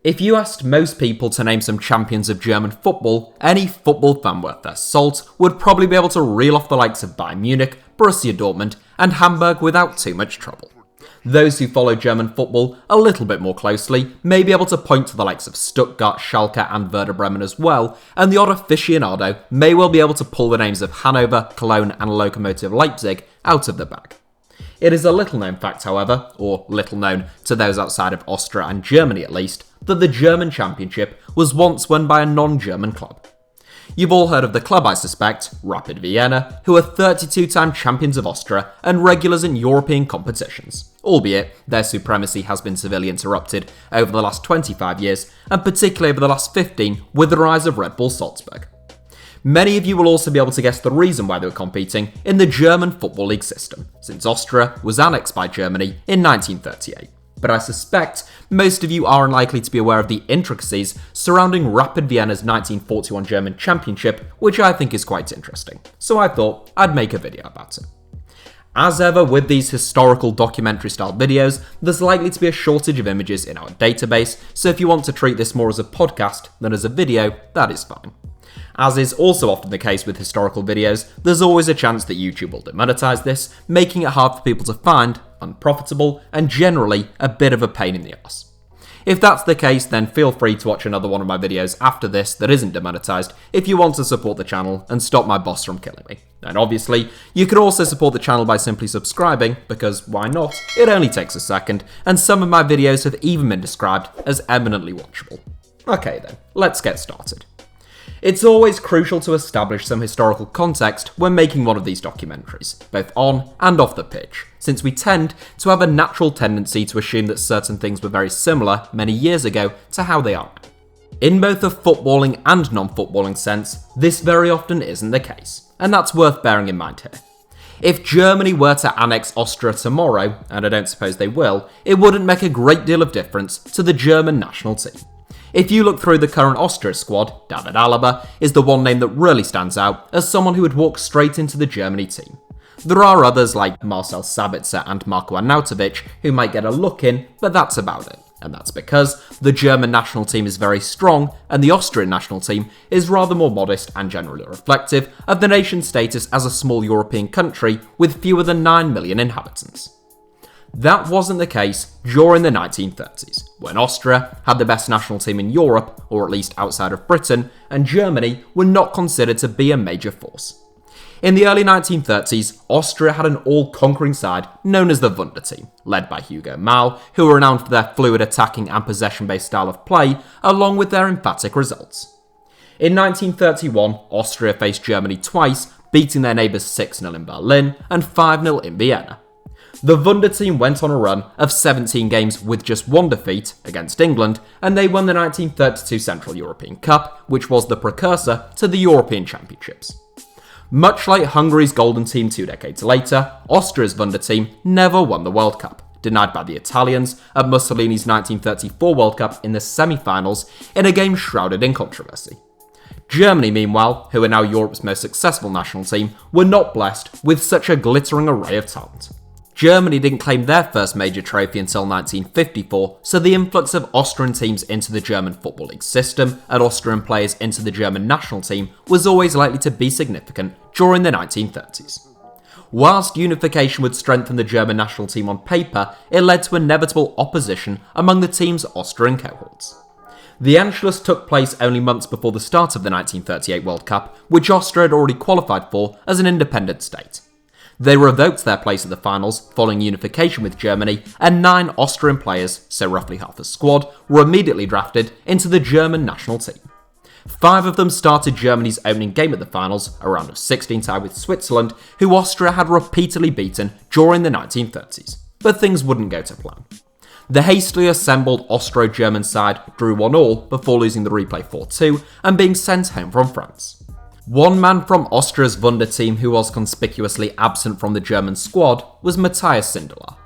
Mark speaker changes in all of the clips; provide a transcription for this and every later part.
Speaker 1: If you asked most people to name some champions of German football, any football fan worth their salt would probably be able to reel off the likes of Bayern Munich, Borussia Dortmund, and Hamburg without too much trouble. Those who follow German football a little bit more closely may be able to point to the likes of Stuttgart, Schalke, and Werder Bremen as well, and the odd aficionado may well be able to pull the names of Hanover, Cologne, and Lokomotiv Leipzig out of the bag. It is a little known fact, however, or little known to those outside of Austria and Germany at least, that the German Championship was once won by a non-German club. You've all heard of the club, I suspect, Rapid Vienna, who are 32-time champions of Austria and regulars in European competitions, albeit their supremacy has been severely interrupted over the last 25 years, and particularly over the last 15 with the rise of Red Bull Salzburg. Many of you will also be able to guess the reason why they were competing in the German Football League system, since Austria was annexed by Germany in 1938. But I suspect most of you are unlikely to be aware of the intricacies surrounding Rapid Vienna's 1941 German Championship, which I think is quite interesting, so I thought I'd make a video about it. As ever with these historical documentary-style videos, there's likely to be a shortage of images in our database, so if you want to treat this more as a podcast than as a video, that is fine. As is also often the case with historical videos, there's always a chance that YouTube will demonetize this, making it hard for people to find, unprofitable, and generally a bit of a pain in the arse. If that's the case, then feel free to watch another one of my videos after this that isn't demonetized if you want to support the channel and stop my boss from killing me. And obviously, you can also support the channel by simply subscribing, because why not? It only takes a second, and some of my videos have even been described as eminently watchable. Okay then, let's get started. It's always crucial to establish some historical context when making one of these documentaries, both on and off the pitch, since we tend to have a natural tendency to assume that certain things were very similar many years ago to how they are now. In both a footballing and non-footballing sense, this very often isn't the case, and that's worth bearing in mind here. If Germany were to annex Austria tomorrow, and I don't suppose they will, it wouldn't make a great deal of difference to the German national team. If you look through the current Austria squad, David Alaba is the one name that really stands out as someone who would walk straight into the Germany team. There are others like Marcel Sabitzer and Marko Arnautovic who might get a look in, but that's about it. And that's because the German national team is very strong and the Austrian national team is rather more modest and generally reflective of the nation's status as a small European country with fewer than 9 million inhabitants. That wasn't the case during the 1930s, when Austria had the best national team in Europe, or at least outside of Britain, and Germany were not considered to be a major force. In the early 1930s, Austria had an all-conquering side known as the Wunder team, led by Hugo Mahl, who were renowned for their fluid attacking and possession-based style of play, along with their emphatic results. In 1931, Austria faced Germany twice, beating their neighbours 6-0 in Berlin and 5-0 in Vienna. The Wunder team went on a run of 17 games with just one defeat against England, and they won the 1932 Central European Cup, which was the precursor to the European Championships. Much like Hungary's Golden Team 2 decades later, Austria's Wunder team never won the World Cup, denied by the Italians at Mussolini's 1934 World Cup in the semi-finals in a game shrouded in controversy. Germany, meanwhile, who are now Europe's most successful national team, were not blessed with such a glittering array of talent. Germany didn't claim their first major trophy until 1954, so the influx of Austrian teams into the German Football League system and Austrian players into the German national team was always likely to be significant during the 1930s. Whilst unification would strengthen the German national team on paper, it led to inevitable opposition among the team's Austrian cohorts. The Angelus took place only months before the start of the 1938 World Cup, which Austria had already qualified for as an independent state. They revoked their place at the finals following unification with Germany, and 9 Austrian players, so roughly half the squad, were immediately drafted into the German national team. 5 of them started Germany's opening game at the finals, a round of 16 tie with Switzerland, who Austria had repeatedly beaten during the 1930s. But things wouldn't go to plan. The hastily assembled Austro-German side drew 1-1 before losing the replay 4-2 and being sent home from France. One man from Austria's Wunder team who was conspicuously absent from the German squad was Matthias Sindela.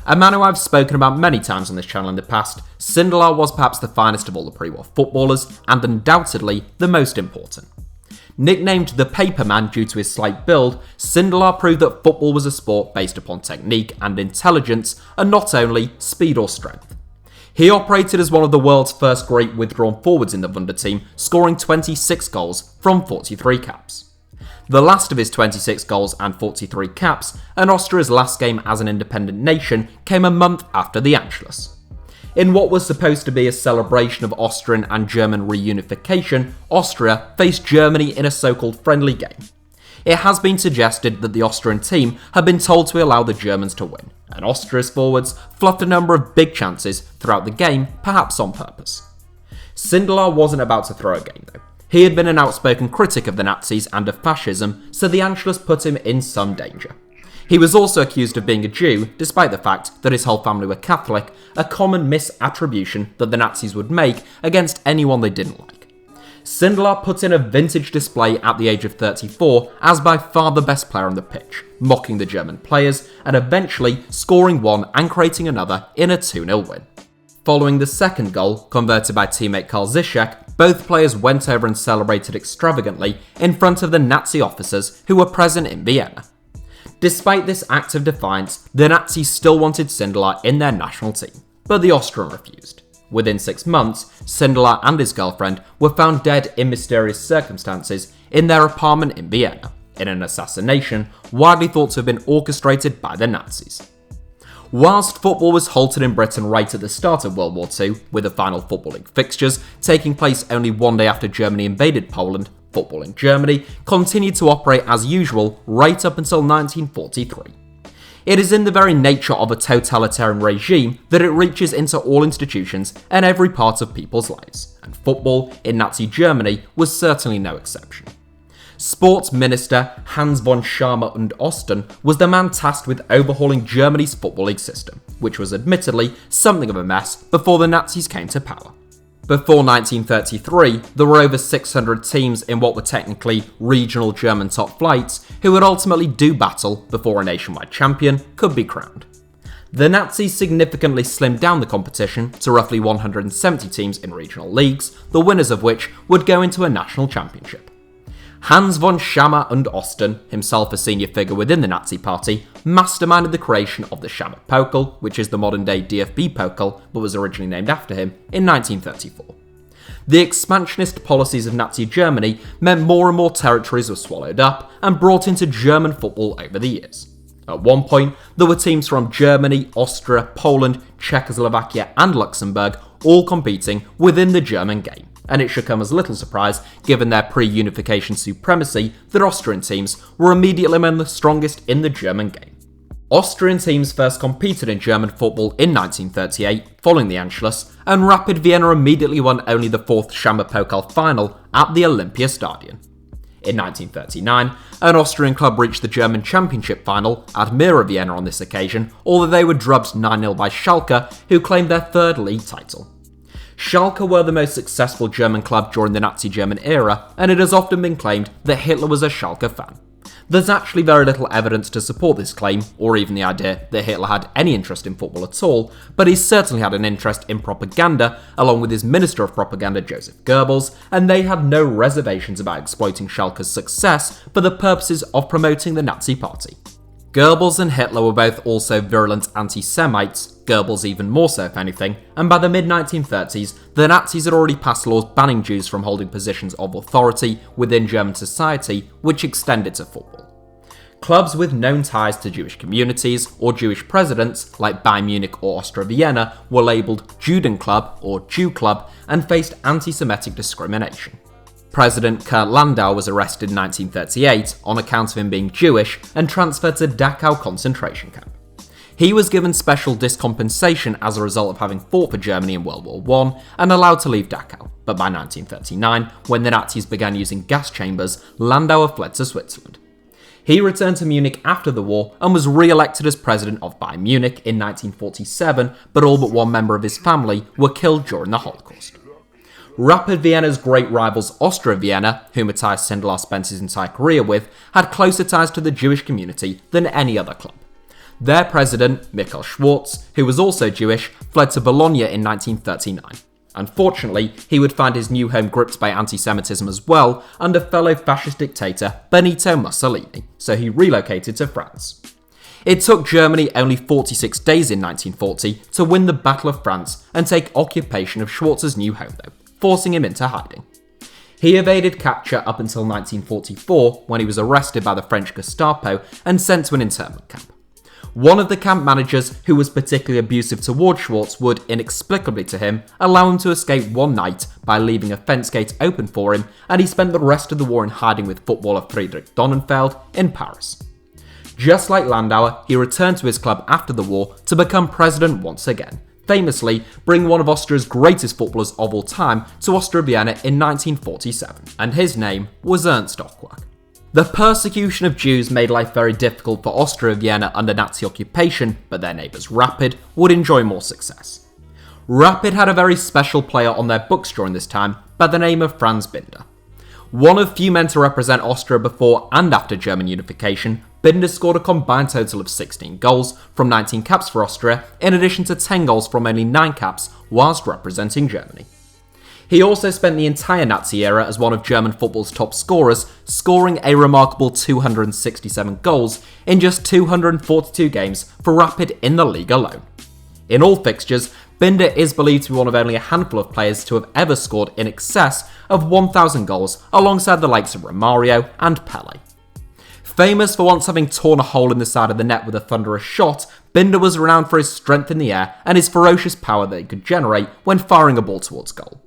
Speaker 1: A man who I've spoken about many times on this channel in the past, Sindela was perhaps the finest of all the pre-war footballers and undoubtedly the most important. Nicknamed the Paper Man due to his slight build, Sindela proved that football was a sport based upon technique and intelligence and not only speed or strength. He operated as one of the world's first great withdrawn forwards in the Wunder team, scoring 26 goals from 43 caps. The last of his 26 goals and 43 caps, and Austria's last game as an independent nation, came a month after the Angelus. In what was supposed to be a celebration of Austrian and German reunification, Austria faced Germany in a so-called friendly game. It has been suggested that the Austrian team had been told to allow the Germans to win, and Austria's forwards fluffed a number of big chances throughout the game, perhaps on purpose. Sindela wasn't about to throw a game though. He had been an outspoken critic of the Nazis and of fascism, so the Angelus put him in some danger. He was also accused of being a Jew, despite the fact that his whole family were Catholic, a common misattribution that the Nazis would make against anyone they didn't like. Sindela put in a vintage display at the age of 34 as by far the best player on the pitch, mocking the German players and eventually scoring one and creating another in a 2-0 win. Following the second goal, converted by teammate Karl Zischek, both players went over and celebrated extravagantly in front of the Nazi officers who were present in Vienna. Despite this act of defiance, the Nazis still wanted Sindela in their national team, but the Austrian refused. Within 6 months, Sindela and his girlfriend were found dead in mysterious circumstances in their apartment in Vienna, in an assassination widely thought to have been orchestrated by the Nazis. Whilst football was halted in Britain right at the start of World War II, with the final Football League fixtures taking place only one day after Germany invaded Poland, football in Germany continued to operate as usual right up until 1943. It is in the very nature of a totalitarian regime that it reaches into all institutions and every part of people's lives, and football in Nazi Germany was certainly no exception. Sports Minister Hans von Schama und Osten was the man tasked with overhauling Germany's Football League system, which was admittedly something of a mess before the Nazis came to power. Before 1933, there were over 600 teams in what were technically regional German top flights who would ultimately do battle before a nationwide champion could be crowned. The Nazis significantly slimmed down the competition to roughly 170 teams in regional leagues, the winners of which would go into a national championship. Hans von Schama und Osten, himself a senior figure within the Nazi party, masterminded the creation of the Pokal, which is the modern-day DFB-Pokal but was originally named after him, in 1934. The expansionist policies of Nazi Germany meant more and more territories were swallowed up and brought into German football over the years. At one point, there were teams from Germany, Austria, Poland, Czechoslovakia and Luxembourg all competing within the German game. And it should come as little surprise, given their pre-unification supremacy, that Austrian teams were immediately among the strongest in the German game. Austrian teams first competed in German football in 1938, following the Angelus, and Rapid Vienna immediately won only the 4th Pokal final at the Olympiastadion. In 1939, an Austrian club reached the German Championship final, Admira Vienna on this occasion, although they were drubbed 9-0 by Schalke, who claimed their 3rd league title. Schalke were the most successful German club during the Nazi German era, and it has often been claimed that Hitler was a Schalke fan. There's actually very little evidence to support this claim, or even the idea that Hitler had any interest in football at all, but he certainly had an interest in propaganda, along with his Minister of Propaganda Joseph Goebbels, and they had no reservations about exploiting Schalke's success for the purposes of promoting the Nazi Party. Goebbels and Hitler were both also virulent anti-Semites, Goebbels even more so if anything, and by the mid-1930s, the Nazis had already passed laws banning Jews from holding positions of authority within German society, which extended to football. Clubs with known ties to Jewish communities or Jewish presidents, like Bayern Munich or Austria Vienna, were labelled Judenclub or Jew Club and faced anti-Semitic discrimination. President Kurt Landau was arrested in 1938 on account of him being Jewish and transferred to Dachau concentration camp. He was given special discompensation as a result of having fought for Germany in World War I and allowed to leave Dachau, but by 1939, when the Nazis began using gas chambers, Landau had fled to Switzerland. He returned to Munich after the war and was re-elected as president of Bayern Munich in 1947, but all but one member of his family were killed during the Holocaust. Rapid Vienna's great rivals Austria Vienna, who Matthias Sindela spent his entire career with, had closer ties to the Jewish community than any other club. Their president, Michael Schwartz, who was also Jewish, fled to Bologna in 1939. Unfortunately, he would find his new home gripped by anti-Semitism as well under fellow fascist dictator Benito Mussolini, so he relocated to France. It took Germany only 46 days in 1940 to win the Battle of France and take occupation of Schwarz's new home though, forcing him into hiding. He evaded capture up until 1944 when he was arrested by the French Gestapo and sent to an internment camp. One of the camp managers, who was particularly abusive towards Schwarz, would, inexplicably to him, allow him to escape one night by leaving a fence gate open for him, and he spent the rest of the war in hiding with footballer Friedrich Donnenfeld in Paris. Just like Landauer, he returned to his club after the war to become president once again, famously bringing one of Austria's greatest footballers of all time to Austria Vienna in 1947, and his name was Ernst Ockwerk. The persecution of Jews made life very difficult for Austria Vienna under Nazi occupation, but their neighbours Rapid would enjoy more success. Rapid had a very special player on their books during this time by the name of Franz Binder. One of few men to represent Austria before and after German unification, Binder scored a combined total of 16 goals from 19 caps for Austria, in addition to 10 goals from only 9 caps whilst representing Germany. He also spent the entire Nazi era as one of German football's top scorers, scoring a remarkable 267 goals in just 242 games for Rapid in the league alone. In all fixtures, Binder is believed to be one of only a handful of players to have ever scored in excess of 1,000 goals alongside the likes of Romario and Pele. Famous for once having torn a hole in the side of the net with a thunderous shot, Binder was renowned for his strength in the air and his ferocious power that he could generate when firing a ball towards goal.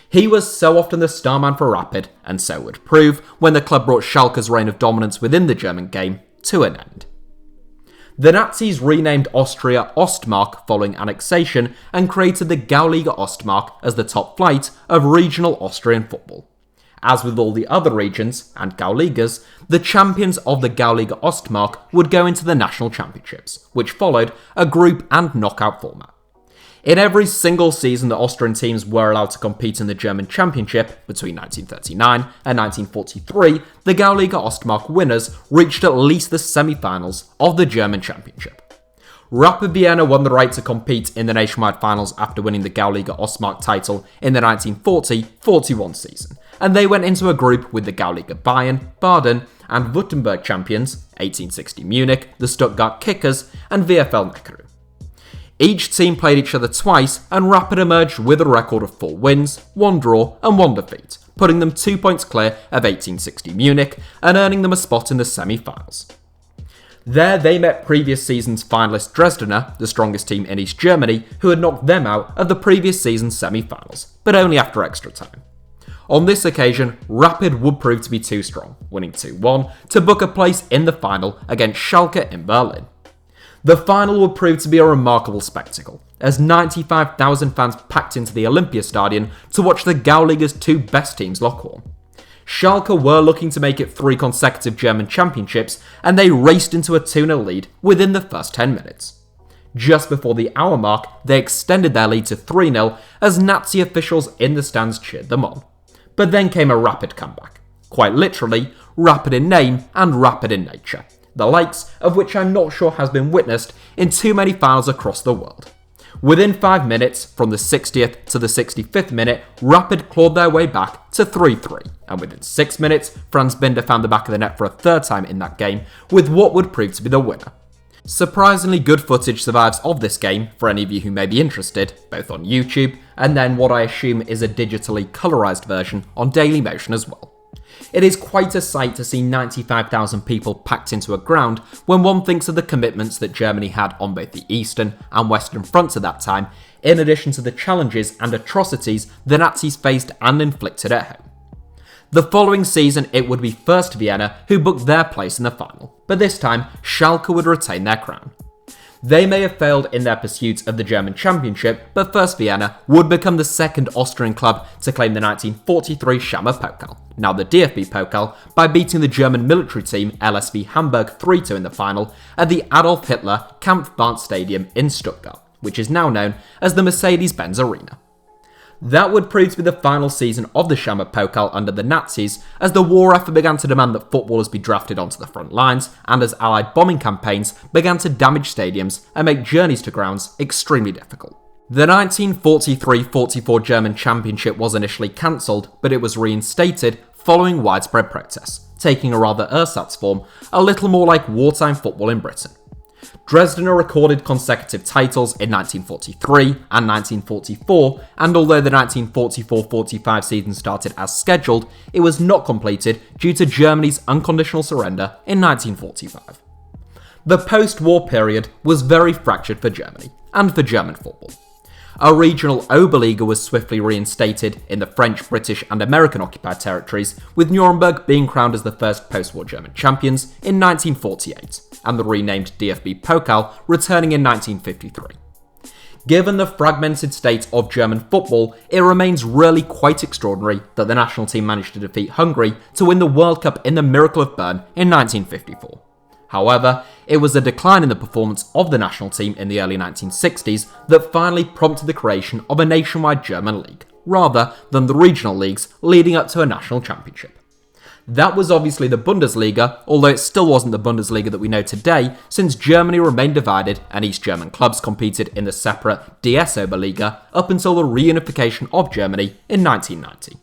Speaker 1: He was so often the starman for Rapid, and so would prove when the club brought Schalke's reign of dominance within the German game to an end. The Nazis renamed Austria Ostmark following annexation and created the Gauliga Ostmark as the top flight of regional Austrian football. As with all the other regions and Gauligas, the champions of the Gauliga Ostmark would go into the national championships, which followed a group and knockout format. In every single season that Austrian teams were allowed to compete in the German Championship, between 1939 and 1943, the Gauliga Ostmark winners reached at least the semi-finals of the German Championship. Rapid Vienna won the right to compete in the nationwide finals after winning the Gauliga Ostmark title in the 1940-41 season, and they went into a group with the Gauliga Bayern, Baden, and Württemberg champions, 1860 Munich, the Stuttgart Kickers, and VfL Neckarau. Each team played each other twice, and Rapid emerged with a record of 4 wins, 1 draw, and 1 defeat, putting them 2 points clear of 1860 Munich and earning them a spot in the semi-finals. There they met previous season's finalist Dresdner, the strongest team in East Germany, who had knocked them out of the previous season's semi-finals, but only after extra time. On this occasion, Rapid would prove to be too strong, winning 2-1 to book a place in the final against Schalke in Berlin. The final would prove to be a remarkable spectacle, as 95,000 fans packed into the Olympiastadion to watch the Gauliga's 2 best teams lock horn. Schalke were looking to make it 3 consecutive German championships, and they raced into a 2-0 lead within the first 10 minutes. Just before the hour mark, they extended their lead to 3-0 as Nazi officials in the stands cheered them on. But then came a Rapid comeback. Quite literally, rapid in name and rapid in nature, the likes of which I'm not sure has been witnessed in too many finals across the world. Within 5 minutes, from the 60th to the 65th minute, Rapid clawed their way back to 3-3, and within 6 minutes, Franz Binder found the back of the net for a third time in that game, with what would prove to be the winner. Surprisingly good footage survives of this game, for any of you who may be interested, both on YouTube, and then what I assume is a digitally colorized version on Dailymotion as well. It is quite a sight to see 95,000 people packed into a ground when one thinks of the commitments that Germany had on both the eastern and western fronts at that time, in addition to the challenges and atrocities the Nazis faced and inflicted at home. The following season, it would be first Vienna who booked their place in the final, but this time, Schalke would retain their crown. They may have failed in their pursuit of the German Championship, but first Vienna would become the second Austrian club to claim the 1943 Schammer Pokal, now the DFB-Pokal, by beating the German military team LSV Hamburg 3-2 in the final at the Adolf Hitler Kampfbahn Stadium in Stuttgart, which is now known as the Mercedes-Benz Arena. That would prove to be the final season of the Schammer Pokal under the Nazis, as the war effort began to demand that footballers be drafted onto the front lines, and as Allied bombing campaigns began to damage stadiums and make journeys to grounds extremely difficult. The 1943-44 German Championship was initially cancelled, but it was reinstated following widespread protests, taking a rather ersatz form, a little more like wartime football in Britain. Dresden recorded consecutive titles in 1943 and 1944, and although the 1944-45 season started as scheduled, it was not completed due to Germany's unconditional surrender in 1945. The post-war period was very fractured for Germany, and for German football. A regional Oberliga was swiftly reinstated in the French, British and American-occupied territories, with Nuremberg being crowned as the first post-war German champions in 1948, and the renamed DFB-Pokal returning in 1953. Given the fragmented state of German football, it remains really quite extraordinary that the national team managed to defeat Hungary to win the World Cup in the Miracle of Bern in 1954. However, it was a decline in the performance of the national team in the early 1960s that finally prompted the creation of a nationwide German league, rather than the regional leagues leading up to a national championship. That was obviously the Bundesliga, although it still wasn't the Bundesliga that we know today, since Germany remained divided and East German clubs competed in the separate DS Oberliga up until the reunification of Germany in 1990.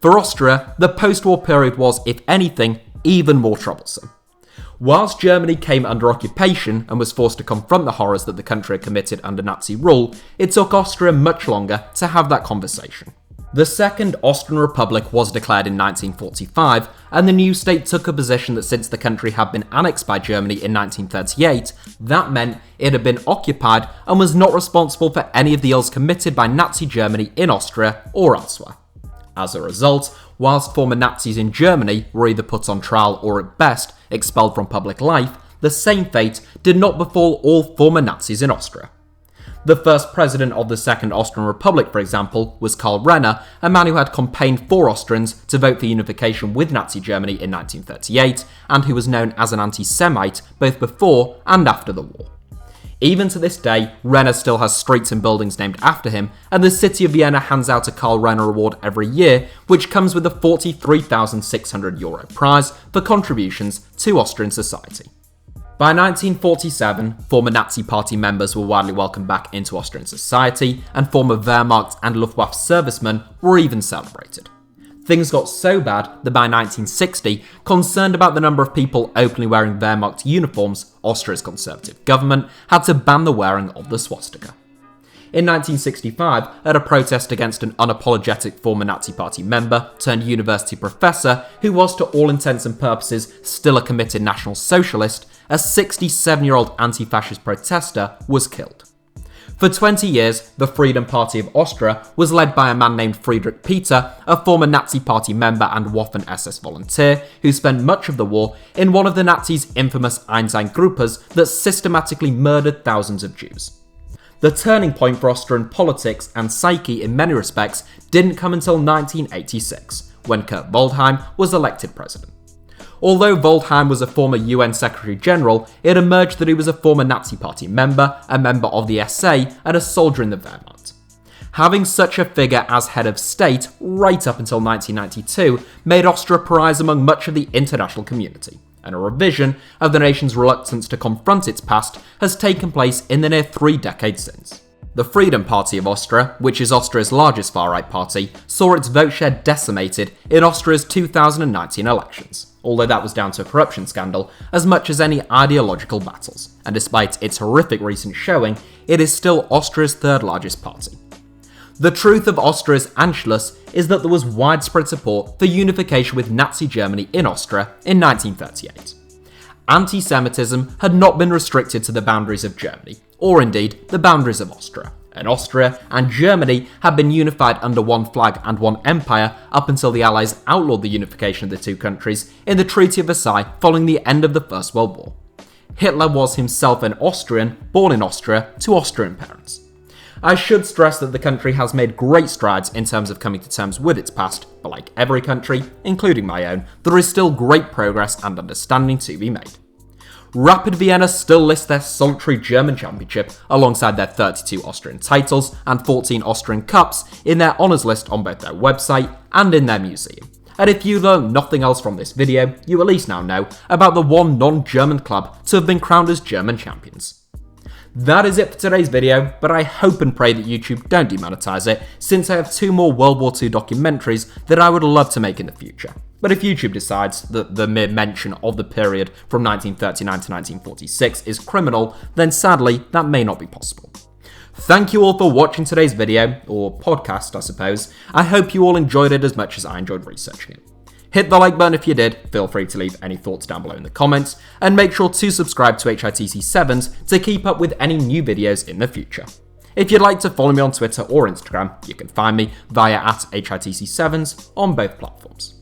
Speaker 1: For Austria, the post-war period was, if anything, even more troublesome. Whilst Germany came under occupation and was forced to confront the horrors that the country had committed under Nazi rule, it took Austria much longer to have that conversation. The Second Austrian Republic was declared in 1945, and the new state took a position that since the country had been annexed by Germany in 1938, that meant it had been occupied and was not responsible for any of the ills committed by Nazi Germany in Austria or elsewhere. As a result, whilst former Nazis in Germany were either put on trial or at best expelled from public life, the same fate did not befall all former Nazis in Austria. The first president of the Second Austrian Republic, for example, was Karl Renner, a man who had campaigned for Austrians to vote for unification with Nazi Germany in 1938, and who was known as an anti-Semite both before and after the war. Even to this day, Renner still has streets and buildings named after him, and the city of Vienna hands out a Karl Renner Award every year, which comes with a €43,600 prize for contributions to Austrian society. By 1947, former Nazi Party members were widely welcomed back into Austrian society, and former Wehrmacht and Luftwaffe servicemen were even celebrated. Things got so bad that by 1960, concerned about the number of people openly wearing Wehrmacht uniforms, Austria's conservative government had to ban the wearing of the swastika. In 1965, at a protest against an unapologetic former Nazi Party member turned university professor who was to all intents and purposes still a committed National Socialist, a 67-year-old anti-fascist protester was killed. For 20 years, the Freedom Party of Austria was led by a man named Friedrich Peter, a former Nazi Party member and Waffen-SS volunteer who spent much of the war in one of the Nazis' infamous Einsatzgruppen that systematically murdered thousands of Jews. The turning point for Austrian politics and psyche in many respects didn't come until 1986, when Kurt Waldheim was elected president. Although Waldheim was a former UN Secretary General, it emerged that he was a former Nazi Party member, a member of the SA, and a soldier in the Wehrmacht. Having such a figure as head of state right up until 1992 made Austria prized among much of the international community, and a revision of the nation's reluctance to confront its past has taken place in the near 3 decades since. The Freedom Party of Austria, which is Austria's largest far-right party, saw its vote share decimated in Austria's 2019 elections, although that was down to a corruption scandal as much as any ideological battles, and despite its horrific recent showing, it is still Austria's 3rd largest party. The truth of Austria's Angelus is that there was widespread support for unification with Nazi Germany in Austria in 1938. Anti-Semitism had not been restricted to the boundaries of Germany, or indeed the boundaries of Austria, and Austria and Germany had been unified under one flag and one empire up until the Allies outlawed the unification of the two countries in the Treaty of Versailles following the end of the First World War. Hitler was himself an Austrian, born in Austria, to Austrian parents. I should stress that the country has made great strides in terms of coming to terms with its past, but like every country, including my own, there is still great progress and understanding to be made. Rapid Vienna still lists their solitary German championship alongside their 32 Austrian titles and 14 Austrian cups in their honours list on both their website and in their museum. And if you learn nothing else from this video, you at least now know about the one non-German club to have been crowned as German champions. That is it for today's video, but I hope and pray that YouTube don't demonetize it, since I have 2 more World War II documentaries that I would love to make in the future. But if YouTube decides that the mere mention of the period from 1939 to 1946 is criminal, then sadly, that may not be possible. Thank you all for watching today's video, or podcast I suppose. I hope you all enjoyed it as much as I enjoyed researching it. Hit the like button if you did, feel free to leave any thoughts down below in the comments, and make sure to subscribe to HITC Sevens to keep up with any new videos in the future. If you'd like to follow me on Twitter or Instagram, you can find me via @HITC Sevens on both platforms.